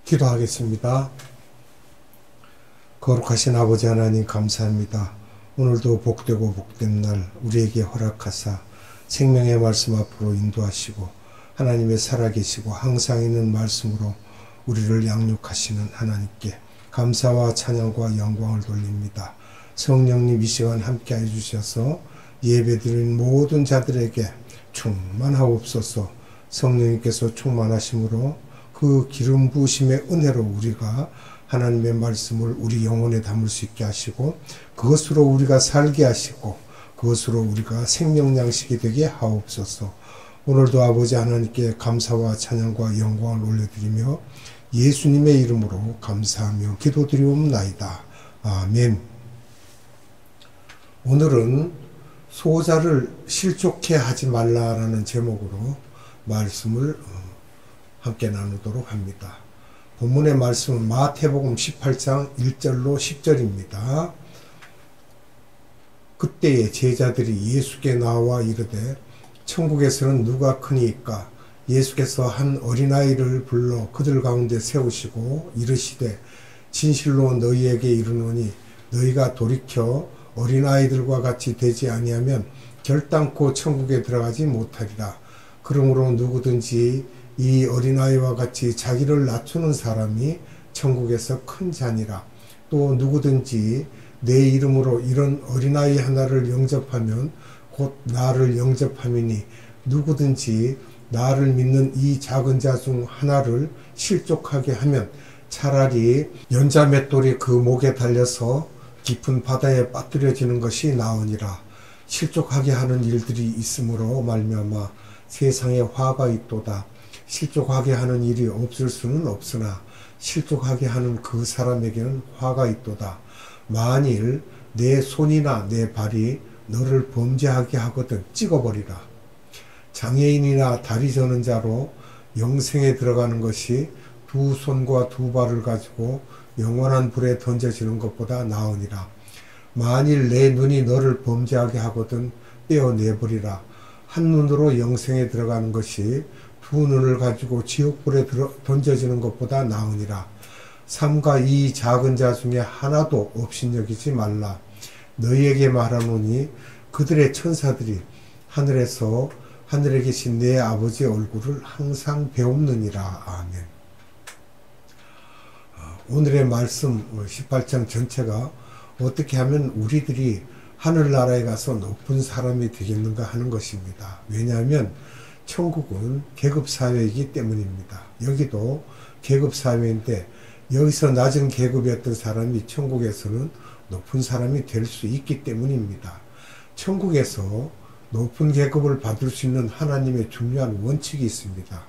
기도하겠습니다. 거룩하신 아버지 하나님 감사합니다. 오늘도 복되고 복된 날 우리에게 허락하사 생명의 말씀 앞으로 인도하시고 하나님의 살아계시고 항상 있는 말씀으로 우리를 양육하시는 하나님께 감사와 찬양과 영광을 돌립니다. 성령님 이 시간 함께 해주셔서 예배드린 모든 자들에게 충만하옵소서. 성령님께서 충만하심으로 그 기름 부으심의 은혜로 우리가 하나님의 말씀을 우리 영혼에 담을 수 있게 하시고 그것으로 우리가 살게 하시고 그것으로 우리가 생명 양식이 되게 하옵소서. 오늘도 아버지 하나님께 감사와 찬양과 영광을 올려드리며 예수님의 이름으로 감사하며 기도드리옵나이다. 아멘. 오늘은 소자를 실족해 하지 말라라는 제목으로 말씀을 함께 나누도록 합니다. 본문의 말씀은 마태복음 18장 1절로 10절입니다. 그때에 제자들이 예수께 나와 이르되 천국에서는 누가 크니이까? 예수께서 한 어린아이를 불러 그들 가운데 세우시고 이르시되 진실로 너희에게 이르노니 너희가 돌이켜 어린아이들과 같이 되지 아니하면 결단코 천국에 들어가지 못하리라. 그러므로 누구든지 이 어린아이와 같이 자기를 낮추는 사람이 천국에서 큰 자니라. 또 누구든지 내 이름으로 이런 어린아이 하나를 영접하면 곧 나를 영접함이니 누구든지 나를 믿는 이 작은 자 중 하나를 실족하게 하면 차라리 연자맷돌이 그 목에 달려서 깊은 바다에 빠뜨려지는 것이 나으니라. 실족하게 하는 일들이 있으므로 말미암아 세상에 화가 있도다. 실족하게 하는 일이 없을 수는 없으나 실족하게 하는 그 사람에게는 화가 있도다. 만일 내 손이나 내 발이 너를 범죄하게 하거든 찍어버리라. 장애인이나 다리 저는 자로 영생에 들어가는 것이 두 손과 두 발을 가지고 영원한 불에 던져지는 것보다 나으니라. 만일 내 눈이 너를 범죄하게 하거든 떼어내버리라. 한 눈으로 영생에 들어가는 것이 두 눈을 가지고 지옥불에 던져지는 것보다 나으니라. 삼가 이 작은 자 중에 하나도 업신여기지 말라. 너희에게 말하노니 그들의 천사들이 하늘에 계신 내 아버지의 얼굴을 항상 배웁느니라. 아멘. 오늘의 말씀 18장 전체가 어떻게 하면 우리들이 하늘나라에 가서 높은 사람이 되겠는가 하는 것입니다. 왜냐하면 천국은 계급사회이기 때문입니다. 여기도 계급사회인데 여기서 낮은 계급이었던 사람이 천국에서는 높은 사람이 될 수 있기 때문입니다. 천국에서 높은 계급을 받을 수 있는 하나님의 중요한 원칙이 있습니다.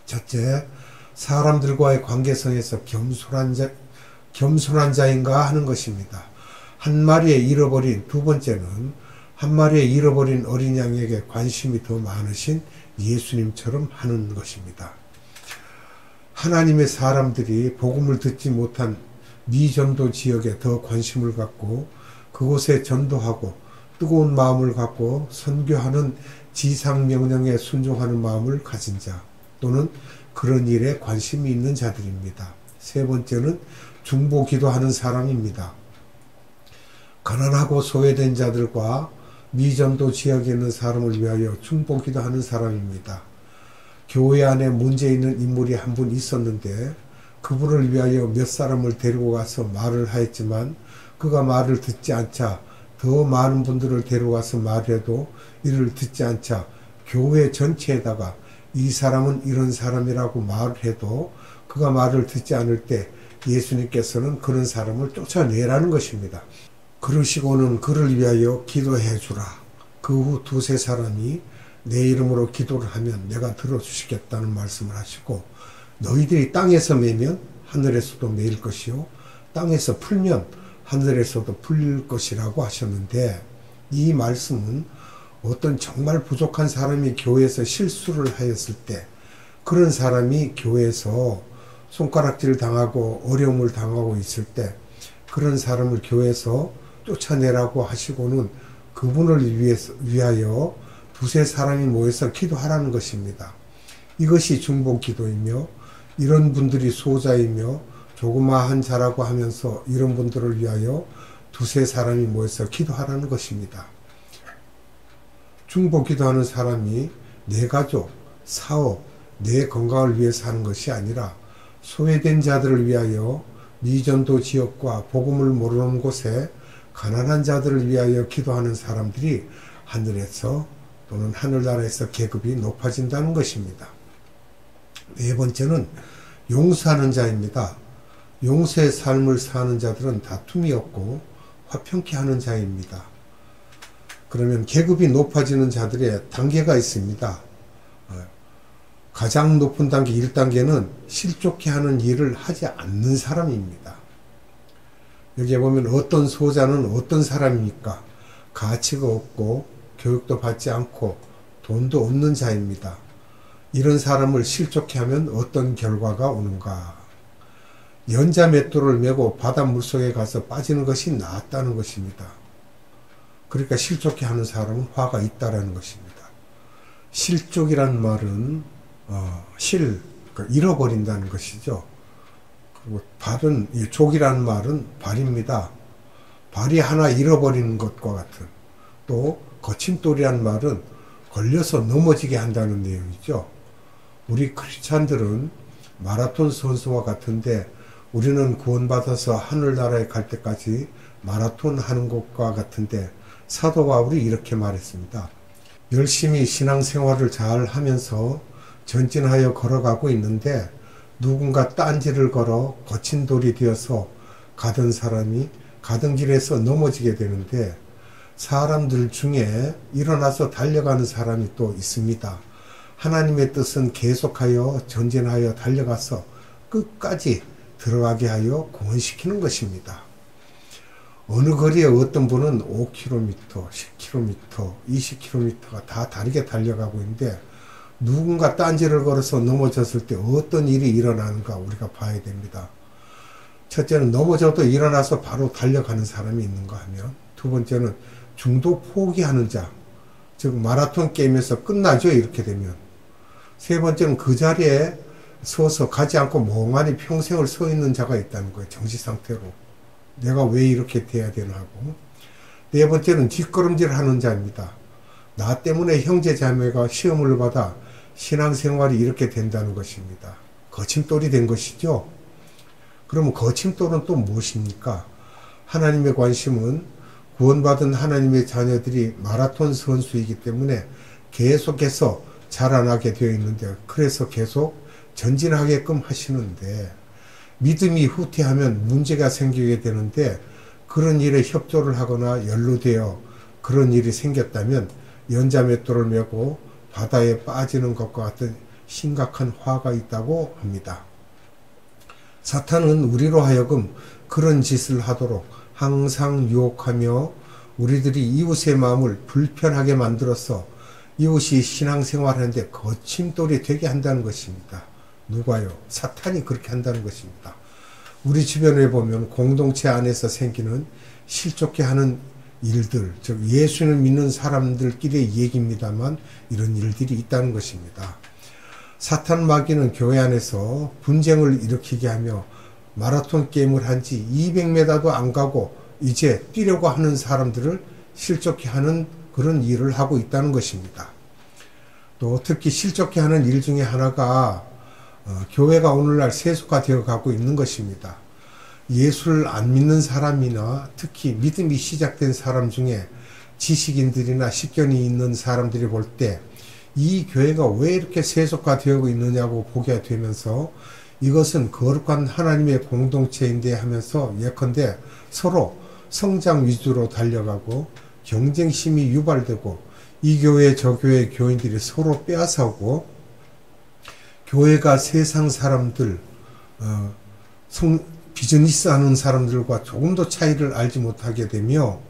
첫째, 사람들과의 관계성에서 겸손한 자인가 하는 것입니다. 두 번째는 한 마리의 잃어버린 어린 양에게 관심이 더 많으신 예수님처럼 하는 것입니다. 하나님의 사람들이 복음을 듣지 못한 미전도 지역에 더 관심을 갖고 그곳에 전도하고 뜨거운 마음을 갖고 선교하는 지상명령에 순종하는 마음을 가진 자 또는 그런 일에 관심이 있는 자들입니다. 세 번째는 중보기도하는 사람입니다. 가난하고 소외된 자들과 미전도 지역에 있는 사람을 위하여 중보기도하는 사람입니다. 교회 안에 문제 있는 인물이 한 분 있었는데 그분을 위하여 몇 사람을 데리고 가서 말을 하였지만 그가 말을 듣지 않자 더 많은 분들을 데려가서 말해도 이를 듣지 않자 교회 전체에다가 이 사람은 이런 사람이라고 말을 해도 그가 말을 듣지 않을 때 예수님께서는 그런 사람을 쫓아내라는 것입니다. 그러시고는 그를 위하여 기도해 주라. 그 후 두세 사람이 내 이름으로 기도를 하면 내가 들어주시겠다는 말씀을 하시고 너희들이 땅에서 매면 하늘에서도 매일 것이요 땅에서 풀면 하늘에서도 풀릴 것이라고 하셨는데 이 말씀은 어떤 정말 부족한 사람이 교회에서 실수를 하였을 때 그런 사람이 교회에서 손가락질 당하고 어려움을 당하고 있을 때 그런 사람을 교회에서 쫓아내라고 하시고는 그분을 위하여 두세 사람이 모여서 기도하라는 것입니다. 이것이 중보기도이며 이런 분들이 수호자이며 조그마한 자라고 하면서 이런 분들을 위하여 두세 사람이 모여서 기도하라는 것입니다. 중보 기도하는 사람이 내 가족, 사업, 내 건강을 위해서 하는 것이 아니라 소외된 자들을 위하여 미전도 지역과 복음을 모르는 곳에 가난한 자들을 위하여 기도하는 사람들이 하늘에서 또는 하늘나라에서 계급이 높아진다는 것입니다. 네 번째는 용서하는 자입니다. 용서의 삶을 사는 자들은 다툼이 없고 화평케 하는 자입니다. 그러면 계급이 높아지는 자들의 단계가 있습니다. 가장 높은 단계 1단계는 실족해 하는 일을 하지 않는 사람입니다. 여기에 보면 어떤 소자는 어떤 사람입니까? 가치가 없고 교육도 받지 않고 돈도 없는 자입니다. 이런 사람을 실족해 하면 어떤 결과가 오는가? 연자 맷돌을 메고 바다 물속에 가서 빠지는 것이 낫다는 것입니다. 그러니까 실족해 하는 사람은 화가 있다라는 것입니다. 실족이란 말은 잃어버린다는 것이죠. 그리고 발은, 족이라는 말은 발입니다. 발이 하나 잃어버리는 것과 같은, 또 거침돌이라는 말은 걸려서 넘어지게 한다는 내용이죠. 우리 크리스찬들은 마라톤 선수와 같은데 우리는 구원받아서 하늘나라에 갈 때까지 마라톤 하는 것과 같은데 사도 바울이 이렇게 말했습니다. 열심히 신앙생활을 잘 하면서 전진하여 걸어가고 있는데 누군가 딴지를 걸어 거친 돌이 되어서 가던 사람이 가던 길에서 넘어지게 되는데 사람들 중에 일어나서 달려가는 사람이 또 있습니다. 하나님의 뜻은 계속하여 전진하여 달려가서 끝까지 들어가게 하여 구원시키는 것입니다. 어느 거리에 어떤 분은 5km, 10km, 20km가 다 다르게 달려가고 있는데 누군가 딴지를 걸어서 넘어졌을 때 어떤 일이 일어나는가 우리가 봐야 됩니다. 첫째는 넘어져도 일어나서 바로 달려가는 사람이 있는가 하면, 두 번째는 중도 포기하는 자, 즉 마라톤 게임에서 끝나죠 이렇게 되면. 세 번째는 그 자리에 서서 가지 않고 멍하니 평생을 서 있는 자가 있다는 거예요. 정지 상태로. 내가 왜 이렇게 돼야 되나 하고. 네 번째는 뒷걸음질 하는 자입니다. 나 때문에 형제 자매가 시험을 받아 신앙생활이 이렇게 된다는 것입니다. 거침돌이 된 것이죠. 그러면 거침돌은 또 무엇입니까? 하나님의 관심은 구원받은 하나님의 자녀들이 마라톤 선수이기 때문에 계속해서 자라나게 되어 있는데, 그래서 계속 전진하게끔 하시는데, 믿음이 후퇴하면 문제가 생기게 되는데, 그런 일에 협조를 하거나 연루되어 그런 일이 생겼다면 연자맷돌을 메고 바다에 빠지는 것과 같은 심각한 화가 있다고 합니다. 사탄은 우리로 하여금 그런 짓을 하도록 항상 유혹하며 우리들이 이웃의 마음을 불편하게 만들어서 이웃이 신앙생활하는데 거침돌이 되게 한다는 것입니다. 누가요? 사탄이 그렇게 한다는 것입니다. 우리 주변에 보면 공동체 안에서 생기는 실족해 하는 일들, 즉 예수를 믿는 사람들끼리의 얘기입니다만 이런 일들이 있다는 것입니다. 사탄 마귀는 교회 안에서 분쟁을 일으키게 하며 마라톤 게임을 한 지 200m도 안 가고 이제 뛰려고 하는 사람들을 실족해 하는 그런 일을 하고 있다는 것입니다. 또 특히 실족해 하는 일 중에 하나가 교회가 오늘날 세속화되어 가고 있는 것입니다. 예수를 안 믿는 사람이나 특히 믿음이 시작된 사람 중에 지식인들이나 식견이 있는 사람들이 볼 때 이 교회가 왜 이렇게 세속화되어 있느냐고 보게 되면서 이것은 거룩한 하나님의 공동체인데 하면서 예컨대 서로 성장 위주로 달려가고 경쟁심이 유발되고 이 교회 저 교회 교인들이 서로 빼앗아오고 교회가 세상 사람들 비즈니스 하는 사람들과 조금도 차이를 알지 못하게 되며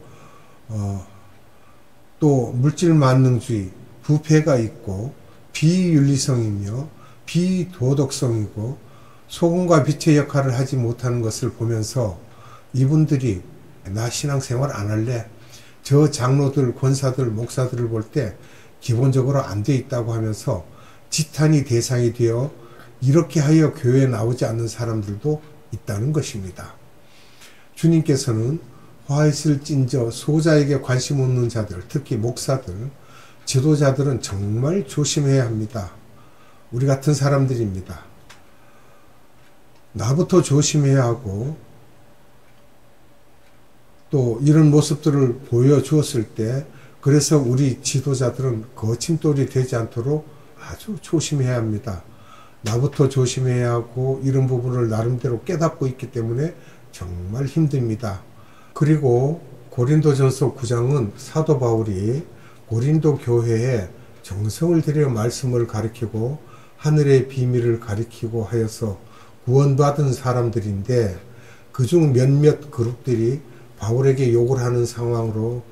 또 물질 만능주의, 부패가 있고 비윤리성이며 비도덕성이고 소금과 빛의 역할을 하지 못하는 것을 보면서 이분들이 나 신앙생활 안 할래? 저 장로들, 권사들, 목사들을 볼 때 기본적으로 안 돼 있다고 하면서 지탄이 대상이 되어 이렇게 하여 교회에 나오지 않는 사람들도 있다는 것입니다. 주님께서는 화있을 찐저 소자에게 관심 없는 자들, 특히 목사들, 지도자들은 정말 조심해야 합니다. 우리 같은 사람들입니다. 나부터 조심해야 하고 또 이런 모습들을 보여주었을 때 그래서 우리 지도자들은 거침돌이 되지 않도록 아주 조심해야 합니다. 나부터 조심해야 하고 이런 부분을 나름대로 깨닫고 있기 때문에 정말 힘듭니다. 그리고 고린도전서 9장은 사도 바울이 고린도 교회에 정성을 들여 말씀을 가르치고 하늘의 비밀을 가르치고 하여서 구원받은 사람들인데 그중 몇몇 그룹들이 바울에게 욕을 하는 상황으로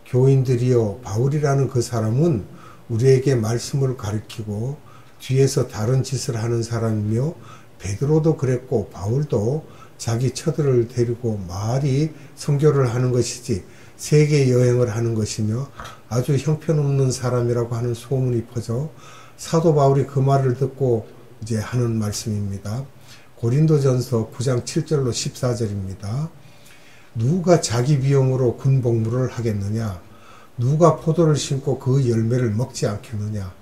교인들이여 바울이라는 그 사람은 우리에게 말씀을 가르치고 뒤에서 다른 짓을 하는 사람이며 베드로도 그랬고 바울도 자기 처들을 데리고 말이 선교를 하는 것이지 세계 여행을 하는 것이며 아주 형편없는 사람이라고 하는 소문이 퍼져 사도 바울이 그 말을 듣고 이제 하는 말씀입니다. 고린도전서 9장 7절로 14절입니다. 누가 자기 비용으로 군복무를 하겠느냐? 누가 포도를 심고 그 열매를 먹지 않겠느냐?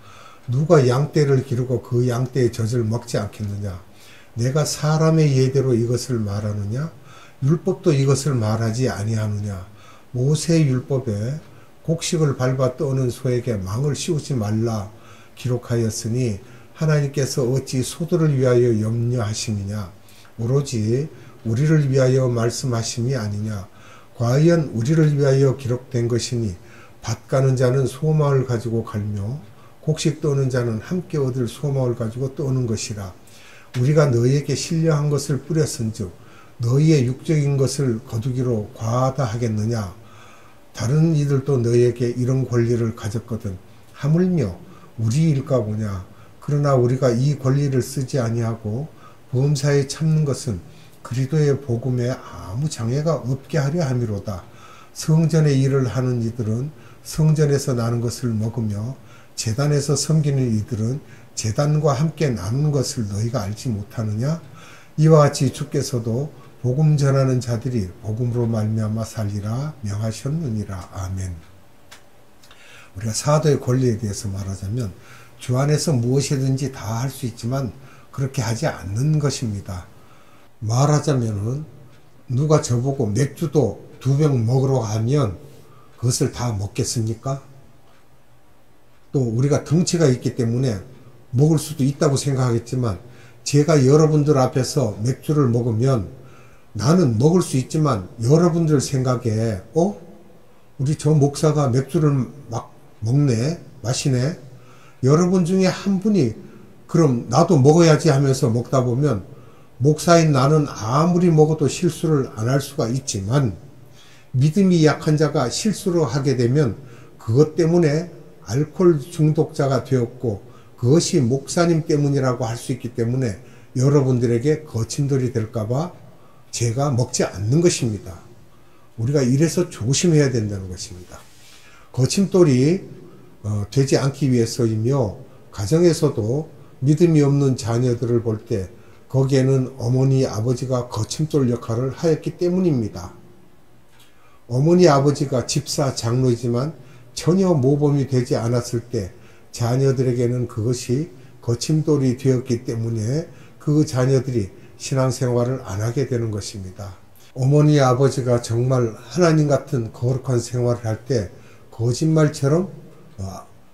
누가 양떼를 기르고 그 양떼의 젖을 먹지 않겠느냐? 내가 사람의 예대로 이것을 말하느냐? 율법도 이것을 말하지 아니하느냐? 모세 율법에 곡식을 밟아 떠는 소에게 망을 씌우지 말라 기록하였으니 하나님께서 어찌 소들을 위하여 염려하심이냐? 오로지 우리를 위하여 말씀하심이 아니냐? 과연 우리를 위하여 기록된 것이니 밭 가는 자는 소망을 가지고 갈며 곡식 떠는 자는 함께 얻을 소망을 가지고 떠는 것이라. 우리가 너희에게 신령한 것을 뿌렸은즉 너희의 육적인 것을 거두기로 과하다 하겠느냐? 다른 이들도 너희에게 이런 권리를 가졌거든 하물며 우리 일까 보냐? 그러나 우리가 이 권리를 쓰지 아니하고 범사에 참는 것은 그리스도의 복음에 아무 장애가 없게 하려 함이로다. 성전의 일을 하는 이들은 성전에서 나는 것을 먹으며 제단에서 섬기는 이들은 제단과 함께 나누는 것을 너희가 알지 못하느냐? 이와 같이 주께서도 복음 전하는 자들이 복음으로 말미암아 살리라 명하셨느니라. 아멘. 우리가 사도의 권리에 대해서 말하자면 주 안에서 무엇이든지 다 할 수 있지만 그렇게 하지 않는 것입니다. 말하자면은 누가 저보고 맥주도 2병 먹으러 가면 그것을 다 먹겠습니까? 또 우리가 덩치가 있기 때문에 먹을 수도 있다고 생각하겠지만 제가 여러분들 앞에서 맥주를 먹으면 나는 먹을 수 있지만 여러분들 생각에 우리 저 목사가 맥주를 막 먹네, 마시네. 여러분 중에 한 분이 그럼 나도 먹어야지 하면서 먹다 보면 목사인 나는 아무리 먹어도 실수를 안 할 수가 있지만 믿음이 약한 자가 실수를 하게 되면 그것 때문에 알코올 중독자가 되었고 그것이 목사님 때문이라고 할 수 있기 때문에 여러분들에게 거침돌이 될까봐 제가 먹지 않는 것입니다. 우리가 이래서 조심해야 된다는 것입니다. 거침돌이 되지 않기 위해서이며 가정에서도 믿음이 없는 자녀들을 볼 때 거기에는 어머니 아버지가 거침돌 역할을 하였기 때문입니다. 어머니 아버지가 집사 장로이지만 전혀 모범이 되지 않았을 때 자녀들에게는 그것이 거침돌이 되었기 때문에 그 자녀들이 신앙생활을 안 하게 되는 것입니다. 어머니 아버지가 정말 하나님 같은 거룩한 생활을 할 때 거짓말처럼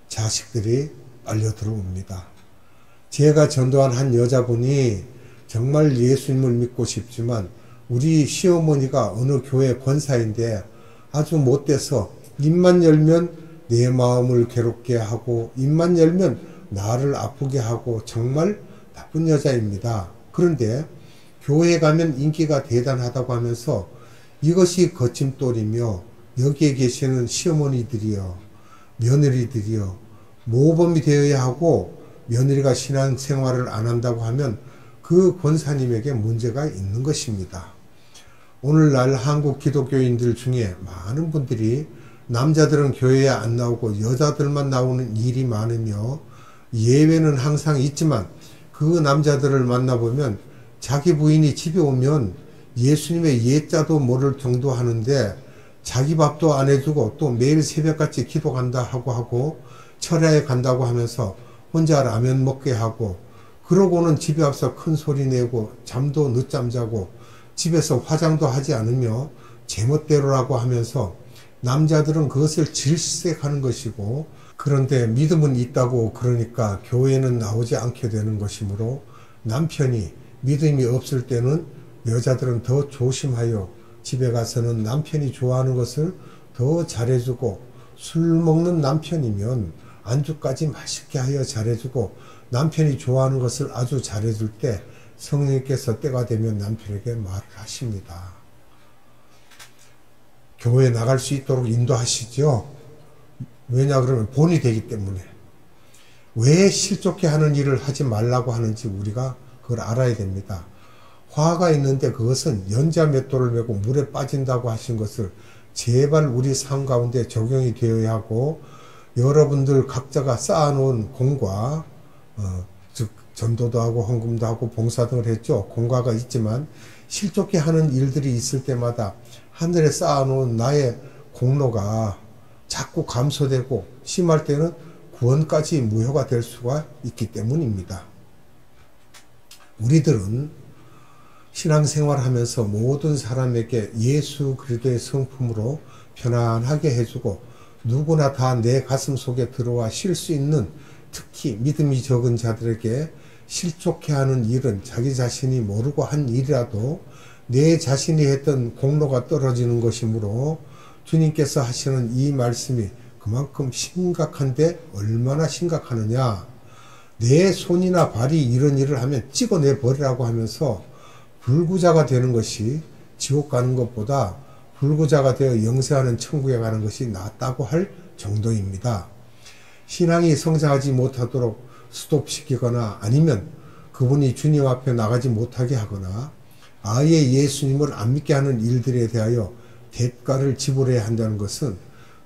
자식들이 빨려 들어옵니다. 제가 전도한 한 여자분이 정말 예수님을 믿고 싶지만 우리 시어머니가 어느 교회 권사인데 아주 못돼서 입만 열면 내 마음을 괴롭게 하고 입만 열면 나를 아프게 하고 정말 나쁜 여자입니다. 그런데 교회에 가면 인기가 대단하다고 하면서 이것이 거침돌이며 여기에 계시는 시어머니들이여 며느리들이여 모범이 되어야 하고 며느리가 신앙생활을 안 한다고 하면 그 권사님에게 문제가 있는 것입니다. 오늘날 한국 기독교인들 중에 많은 분들이 남자들은 교회에 안 나오고 여자들만 나오는 일이 많으며 예외는 항상 있지만 그 남자들을 만나보면 자기 부인이 집에 오면 예수님의 예자도 모를 정도 하는데 자기 밥도 안 해주고 또 매일 새벽같이 기도 간다 하고 철야에 간다고 하면서 혼자 라면 먹게 하고 그러고는 집에 와서 큰 소리 내고 잠도 늦잠 자고 집에서 화장도 하지 않으며 제멋대로라고 하면서 남자들은 그것을 질색하는 것이고 그런데 믿음은 있다고 그러니까 교회는 나오지 않게 되는 것이므로 남편이 믿음이 없을 때는 여자들은 더 조심하여 집에 가서는 남편이 좋아하는 것을 더 잘해주고 술 먹는 남편이면 안주까지 맛있게 하여 잘해주고 남편이 좋아하는 것을 아주 잘해줄 때 성령님께서 때가 되면 남편에게 말을 하십니다. 교회에 나갈 수 있도록 인도하시죠. 왜냐 그러면 본이 되기 때문에. 왜 실족해 하는 일을 하지 말라고 하는지 우리가 그걸 알아야 됩니다. 화가 있는데 그것은 연자 맷돌을 메고 물에 빠진다고 하신 것을 제발 우리 삶 가운데 적용이 되어야 하고 여러분들 각자가 쌓아놓은 공과 즉 전도도 하고 헌금도 하고 봉사 등을 했죠. 공과가 있지만 실족해 하는 일들이 있을 때마다 하늘에 쌓아놓은 나의 공로가 자꾸 감소되고 심할 때는 구원까지 무효가 될 수가 있기 때문입니다. 우리들은 신앙생활하면서 모든 사람에게 예수 그리스도의 성품으로 편안하게 해주고 누구나 다 내 가슴 속에 들어와 쉴 수 있는 특히 믿음이 적은 자들에게 실족해하는 일은 자기 자신이 모르고 한 일이라도 내 자신이 했던 공로가 떨어지는 것이므로 주님께서 하시는 이 말씀이 그만큼 심각한데 얼마나 심각하느냐. 내 손이나 발이 이런 일을 하면 찍어내 버리라고 하면서 불구자가 되는 것이 지옥 가는 것보다 불구자가 되어 영생하는 천국에 가는 것이 낫다고 할 정도입니다. 신앙이 성장하지 못하도록 스톱시키거나 아니면 그분이 주님 앞에 나가지 못하게 하거나 아예 예수님을 안 믿게 하는 일들에 대하여 대가를 지불해야 한다는 것은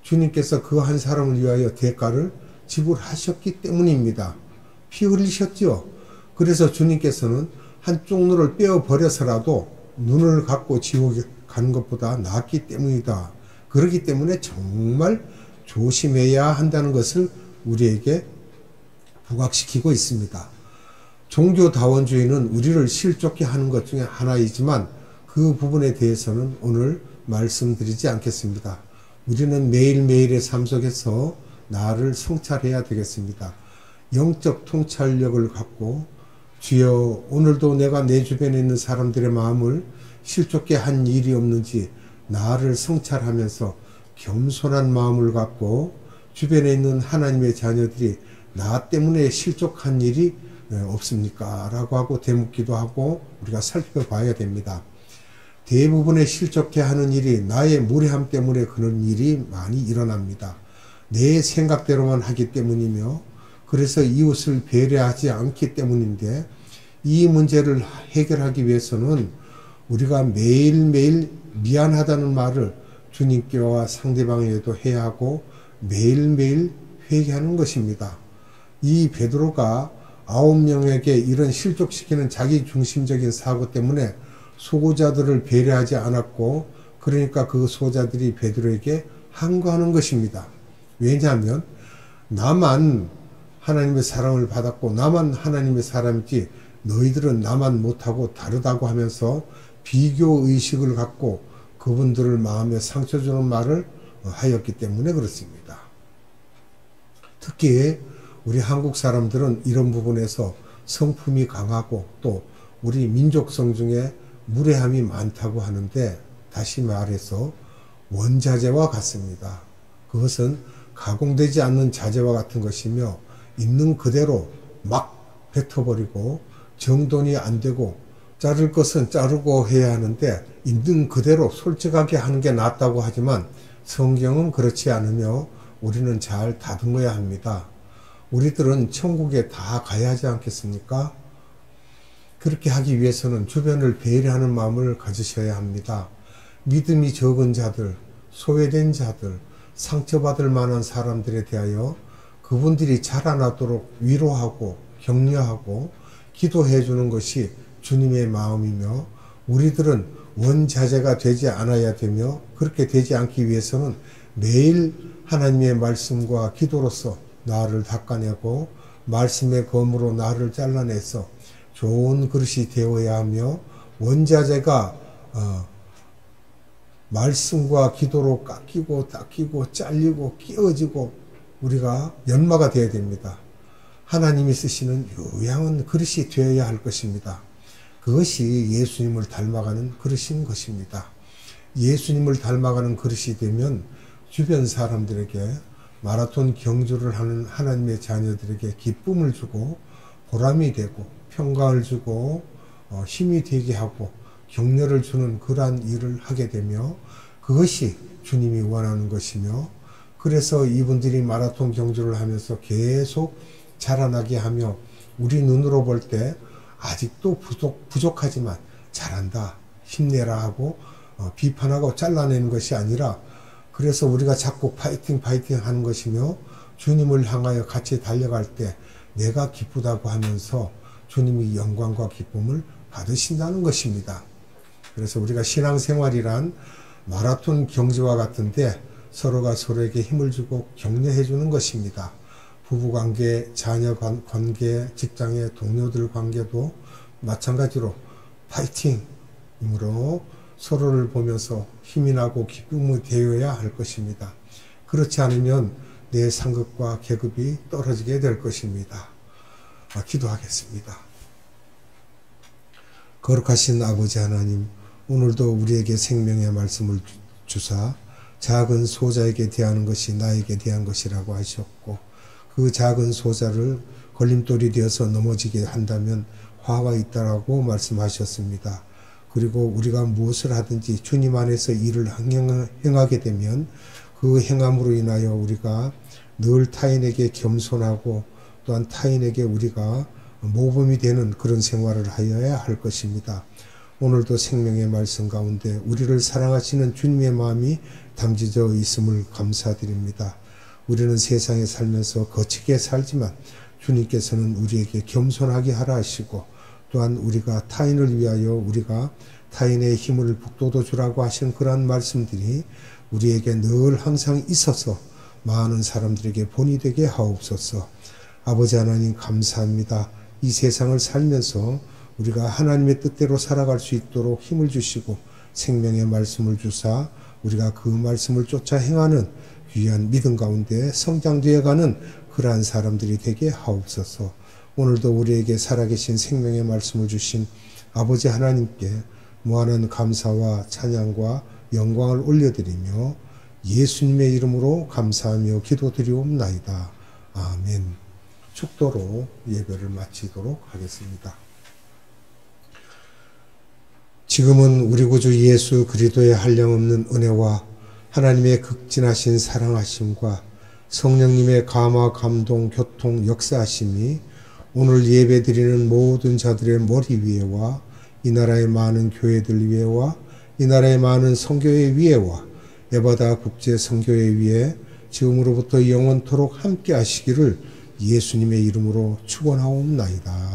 주님께서 그 한 사람을 위하여 대가를 지불하셨기 때문입니다. 피 흘리셨죠. 그래서 주님께서는 한쪽 눈을 빼어버려서라도 눈을 갖고 지옥에 가는 것보다 낫기 때문이다. 그렇기 때문에 정말 조심해야 한다는 것을 우리에게 부각시키고 있습니다. 종교다원주의는 우리를 실족해 하는 것 중에 하나이지만 그 부분에 대해서는 오늘 말씀드리지 않겠습니다. 우리는 매일매일의 삶 속에서 나를 성찰해야 되겠습니다. 영적 통찰력을 갖고 주여 오늘도 내가 내 주변에 있는 사람들의 마음을 실족해 한 일이 없는지 나를 성찰하면서 겸손한 마음을 갖고 주변에 있는 하나님의 자녀들이 나 때문에 실족한 일이 없습니까? 라고 하고 되묻기도 하고 우리가 살펴봐야 됩니다. 대부분의 실족해 하는 일이 나의 무례함 때문에 그런 일이 많이 일어납니다. 내 생각대로만 하기 때문이며 그래서 이웃을 배려하지 않기 때문인데 이 문제를 해결하기 위해서는 우리가 매일매일 미안하다는 말을 주님께와 상대방에게도 해야 하고 매일매일 회개하는 것입니다. 이 베드로가 9명에게 이런 실족시키는 자기 중심적인 사고 때문에 수고자들을 배려하지 않았고 그러니까 그 수고자들이 베드로에게 항거하는 것입니다. 왜냐하면 나만 하나님의 사랑을 받았고 나만 하나님의 사람이지 너희들은 나만 못하고 다르다고 하면서 비교의식을 갖고 그분들을 마음에 상처 주는 말을 하였기 때문에 그렇습니다. 특히 우리 한국 사람들은 이런 부분에서 성품이 강하고 또 우리 민족성 중에 무례함이 많다고 하는데 다시 말해서 원자재와 같습니다. 그것은 가공되지 않는 자재와 같은 것이며 있는 그대로 막 뱉어버리고 정돈이 안 되고 자를 것은 자르고 해야 하는데 있는 그대로 솔직하게 하는 게 낫다고 하지만 성경은 그렇지 않으며 우리는 잘 다듬어야 합니다. 우리들은 천국에 다 가야 하지 않겠습니까? 그렇게 하기 위해서는 주변을 배려하는 마음을 가지셔야 합니다. 믿음이 적은 자들, 소외된 자들, 상처받을 만한 사람들에 대하여 그분들이 자라나도록 위로하고 격려하고 기도해 주는 것이 주님의 마음이며 우리들은 원자재가 되지 않아야 되며 그렇게 되지 않기 위해서는 매일 하나님의 말씀과 기도로서 나를 닦아내고 말씀의 검으로 나를 잘라내서 좋은 그릇이 되어야 하며 원자재가 말씀과 기도로 깎이고 닦이고 잘리고 끼어지고 우리가 연마가 되어야 됩니다. 하나님이 쓰시는 유양한 그릇이 되어야 할 것입니다. 그것이 예수님을 닮아가는 그릇인 것입니다. 예수님을 닮아가는 그릇이 되면 주변 사람들에게 마라톤 경주를 하는 하나님의 자녀들에게 기쁨을 주고 보람이 되고 평강을 주고 힘이 되게 하고 격려를 주는 그러한 일을 하게 되며 그것이 주님이 원하는 것이며 그래서 이분들이 마라톤 경주를 하면서 계속 자라나게 하며 우리 눈으로 볼 때 아직도 부족하지만 잘한다 힘내라 하고 비판하고 잘라내는 것이 아니라 그래서 우리가 자꾸 파이팅 하는 것이며 주님을 향하여 같이 달려갈 때 내가 기쁘다고 하면서 주님이 영광과 기쁨을 받으신다는 것입니다. 그래서 우리가 신앙생활이란 마라톤 경주와 같은데 서로가 서로에게 힘을 주고 격려해 주는 것입니다. 부부관계, 자녀관계, 직장의 동료들 관계도 마찬가지로 파이팅으로 서로를 보면서 힘이 나고 기쁨이 되어야 할 것입니다. 그렇지 않으면 내 상급과 계급이 떨어지게 될 것입니다. 기도하겠습니다. 거룩하신 아버지 하나님, 오늘도 우리에게 생명의 말씀을 주사 작은 소자에게 대하는 것이 나에게 대한 것이라고 하셨고 그 작은 소자를 걸림돌이 되어서 넘어지게 한다면 화가 있다라고 말씀하셨습니다. 그리고 우리가 무엇을 하든지 주님 안에서 일을 행하게 되면 그 행함으로 인하여 우리가 늘 타인에게 겸손하고 또한 타인에게 우리가 모범이 되는 그런 생활을 하여야 할 것입니다. 오늘도 생명의 말씀 가운데 우리를 사랑하시는 주님의 마음이 담겨져 있음을 감사드립니다. 우리는 세상에 살면서 거치게 살지만 주님께서는 우리에게 겸손하게 하라 하시고 또한 우리가 타인을 위하여 우리가 타인의 힘을 북돋워 주라고 하신 그러한 말씀들이 우리에게 늘 항상 있어서 많은 사람들에게 본이 되게 하옵소서. 아버지 하나님 감사합니다. 이 세상을 살면서 우리가 하나님의 뜻대로 살아갈 수 있도록 힘을 주시고 생명의 말씀을 주사 우리가 그 말씀을 쫓아 행하는 귀한 믿음 가운데 성장되어가는 그러한 사람들이 되게 하옵소서. 오늘도 우리에게 살아계신 생명의 말씀을 주신 아버지 하나님께 무한한 감사와 찬양과 영광을 올려드리며 예수님의 이름으로 감사하며 기도드리옵나이다. 아멘. 축도로 예배를 마치도록 하겠습니다. 지금은 우리 구주 예수 그리스도의 한량없는 은혜와 하나님의 극진하신 사랑하심과 성령님의 감화, 감동, 교통, 역사하심이 오늘 예배드리는 모든 자들의 머리 위에와 이 나라의 많은 교회들 위에와 이 나라의 많은 선교회 위에와 에바다 국제 선교회 위에 지금으로부터 영원토록 함께 하시기를 예수님의 이름으로 축원하옵나이다.